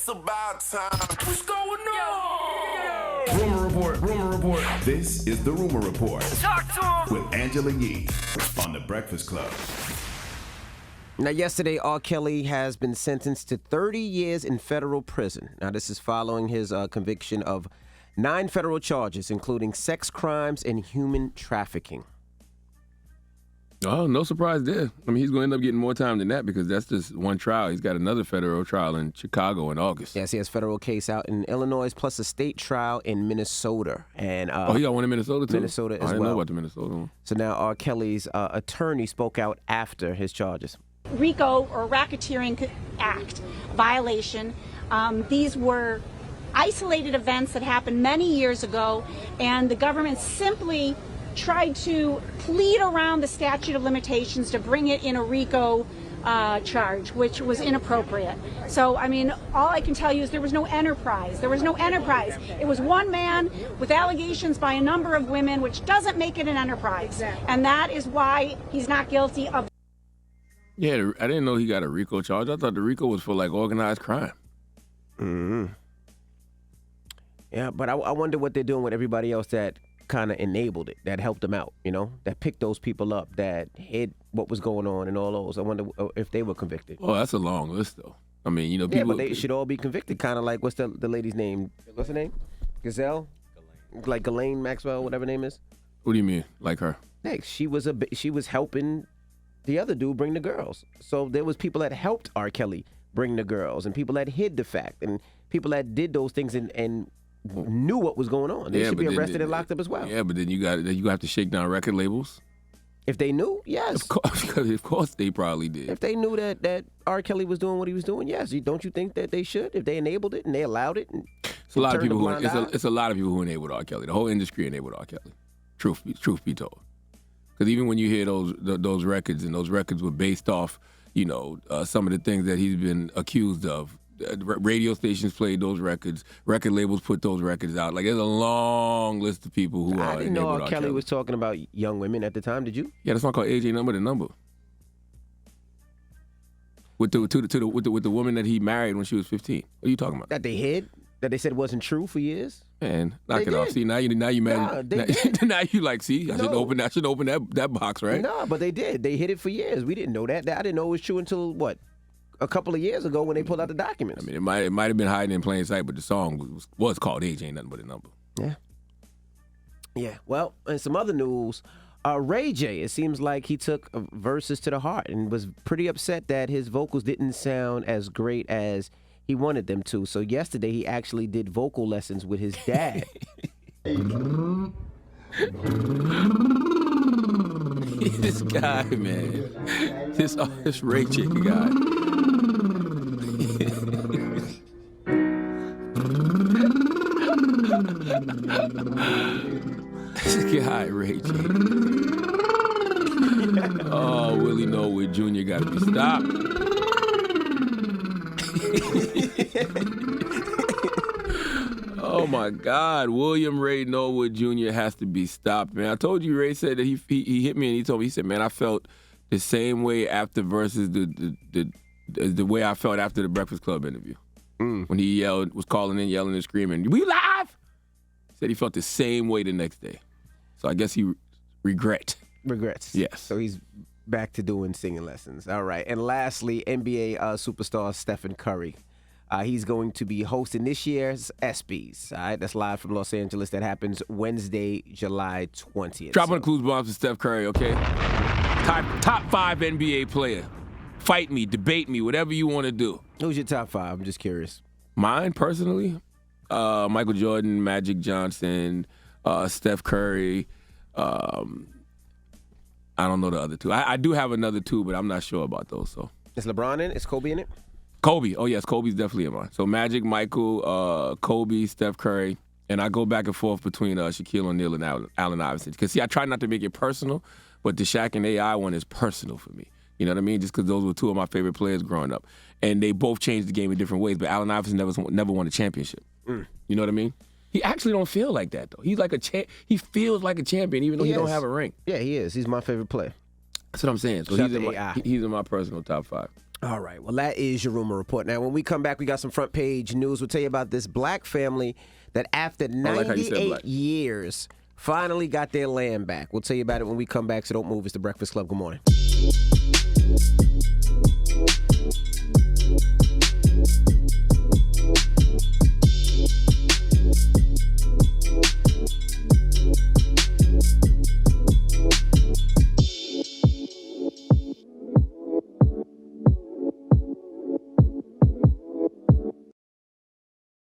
It's about time. What's going on? Rumor Report, Rumor Report. This is the Rumor Report. Talk to him. With Angela Yee on The Breakfast Club. Now, yesterday, R. Kelly has been sentenced to 30 years in federal prison. Now, this is following his conviction of 9 federal charges, including sex crimes and human trafficking. Oh, no surprise there. I mean, he's going to end up getting more time than that because that's just one trial. He's got another federal trial in Chicago in August. Yes, he has a federal case out in Illinois, plus a state trial in Minnesota. And he got one in Minnesota, too? Minnesota as well. I didn't know about the Minnesota one. So now R. Kelly's attorney spoke out after his charges. RICO, or Racketeering Act, violation. These were isolated events that happened many years ago, and the government simply tried to plead around the statute of limitations to bring it in a RICO charge, which was inappropriate. So, I mean, all I can tell you is there was no enterprise. There was no enterprise. It was one man with allegations by a number of women, which doesn't make it an enterprise. And that is why he's not guilty of. Yeah, I didn't know he got a RICO charge. I thought the RICO was for, like, organized crime. Mm-hmm. Yeah, but I wonder what they're doing with everybody else that kind of enabled it, that helped them out, you know, that picked those people up, that hid what was going on and all those. I wonder if they were convicted. Oh, that's a long list, though. I mean, you know, people. Yeah, but they should all be convicted, kind of like, what's the lady's name? What's her name? Gazelle? Like Ghislaine Maxwell, whatever her name is? What do you mean, like her? Hey, she was helping the other dude bring the girls. So there was people that helped R. Kelly bring the girls, and people that hid the fact, and people that did those things and knew what was going on. They should be arrested and locked up as well. Yeah, but then you have to shake down record labels. If they knew, yes. Of course they probably did. If they knew that R. Kelly was doing what he was doing, yes. Don't you think that they should? If they enabled it and they allowed it? It's a lot of people who enabled R. Kelly. The whole industry enabled R. Kelly. Truth be told. Because even when you hear those records, and those records were based off, you know, some of the things that he's been accused of. Radio stations played those records. Record labels put those records out. Like, there's a long list of people who are. I didn't know R. Kelly was talking about young women at the time. Did you? Yeah, that's song called AJ Number the Number. With the woman that he married when she was 15. What are you talking about? That they hid? That they said wasn't true for years? Man, knock it off. See, now you mad. Now you like, see, I should open that box, right? No, but they did. They hid it for years. We didn't know that. I didn't know it was true until what? A couple of years ago when they pulled out the documents. I mean, it might have been hiding in plain sight, but the song was called Age Ain't Nothing But a Number. Yeah. Well, and some other news, Ray J, it seems like he took verses to the heart and was pretty upset that his vocals didn't sound as great as he wanted them to. So yesterday he actually did vocal lessons with his dad. This guy, man. This Ray J guy. This guy, Ray J. Oh, Willie Norwood Jr. got to be stopped. Oh my God, William Ray Norwood Jr. has to be stopped, man. I told you, Ray said that he hit me and he told me, he said, man, I felt the same way after versus the way I felt after the Breakfast Club interview. When he was calling in, yelling and screaming, "We live!" Said he felt the same way the next day. So I guess he regrets. Yes. So he's back to doing singing lessons. All right. And lastly, NBA superstar Stephen Curry. He's going to be hosting this year's ESPYs. All right, that's live from Los Angeles. That happens Wednesday, July 20th. Dropping the clues bombs to Steph Curry, okay? Top 5 NBA player. Fight me, debate me, whatever you want to do. Who's your top 5? I'm just curious. Mine, personally, Michael Jordan, Magic Johnson, Steph Curry. I don't know the other 2. I do have another 2, but I'm not sure about those. So is LeBron in it? Is Kobe in it? Kobe. Oh, yes, Kobe's definitely in mine. So Magic, Michael, Kobe, Steph Curry, and I go back and forth between Shaquille O'Neal and Allen Iverson. Because, see, I try not to make it personal, but the Shaq and AI one is personal for me. You know what I mean? Just because those were 2 of my favorite players growing up. And they both changed the game in different ways, but Allen Iverson never won a championship. You know what I mean? He actually don't feel like that, though. He's like he feels like a champion, even though he don't have a ring. Yeah, he is. He's my favorite player. That's what I'm saying. So he's in my personal top 5. All right. Well, that is your rumor report. Now, when we come back, we got some front page news. We'll tell you about this black family that after like how you said 98 black. years finally got their land back. We'll tell you about it when we come back, so don't move. It's The Breakfast Club. Good morning.